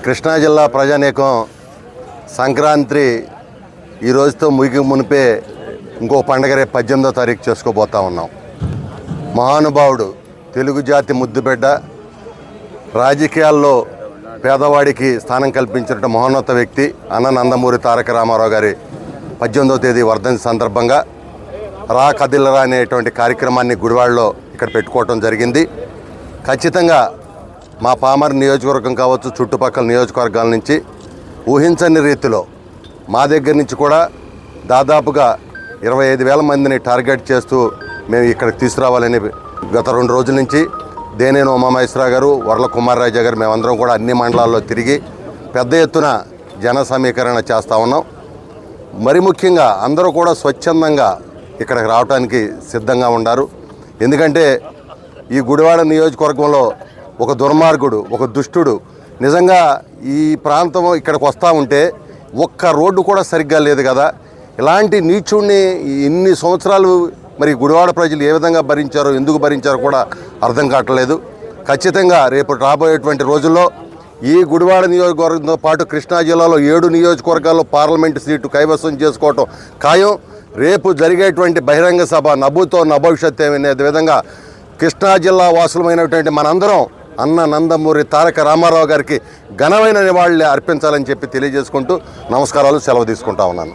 కృష్ణా జిల్లా ప్రజానీకం సంక్రాంతి ఈ రోజుతో మునిపే ఇంకో పండగ రేపు 18వ తారీఖు చేసుకోబోతా ఉన్నాం. మహానుభావుడు, తెలుగు జాతి ముద్దుబిడ్డ, రాజకీయాల్లో పేదవాడికి స్థానం కల్పించిన మహోన్నత వ్యక్తి అన్న నందమూరి తారక రామారావు గారి 18వ తేదీ వర్ధంతి సందర్భంగా రా కదిలరా అనేటువంటి కార్యక్రమాన్ని గుడివాడలో ఇక్కడ పెట్టుకోవటం జరిగింది. ఖచ్చితంగా మా పామర్ నియోజకవర్గం కావచ్చు, చుట్టుపక్కల నియోజకవర్గాల నుంచి ఊహించని రీతిలో మా దగ్గర నుంచి కూడా దాదాపుగా 25,000 మందిని టార్గెట్ చేస్తూ మేము ఇక్కడికి తీసుకురావాలని గత 2 రోజుల నుంచి దేనేని ఉమామహేశ్వరరావు గారు, వర్ల కుమార్ రాజా గారు మేమందరం కూడా అన్ని మండలాల్లో తిరిగి పెద్ద ఎత్తున జన సమీకరణ చేస్తూ ఉన్నాం. మరి ముఖ్యంగా అందరూ కూడా స్వచ్ఛందంగా ఇక్కడికి రావడానికి సిద్ధంగా ఉన్నారు. ఎందుకంటే ఈ గుడివాడ నియోజకవర్గంలో ఒక దుర్మార్గుడు, ఒక దుష్టుడు నిజంగా ఈ ప్రాంతం ఇక్కడికి వస్తూ ఉంటే ఒక్క రోడ్డు కూడా సరిగ్గా లేదు కదా. ఇలాంటి నీచుడిని ఇన్ని సంవత్సరాలు మరి గుడివాడ ప్రజలు ఏ విధంగా భరించారో, ఎందుకు భరించారో కూడా అర్థం కావట్లేదు. ఖచ్చితంగా రేపు రాబోయేటువంటి రోజుల్లో ఈ గుడివాడ నియోజకవర్గంతో పాటు కృష్ణా జిల్లాలో 7 నియోజకవర్గాల్లో పార్లమెంటు సీటు కైవసం చేసుకోవటం ఖాయం. రేపు జరిగేటువంటి బహిరంగ సభ నభూతో నభవిష్యత్ అనే విధంగా కృష్ణా జిల్లా వాసులమైనటువంటి మనందరం అన్న నందమూరి తారక రామారావు గారికి ఘనమైన నివాళులు అర్పించాలని చెప్పి తెలియజేసుకుంటూ నమస్కారాలు, సెలవు తీసుకుంటా ఉన్నాను.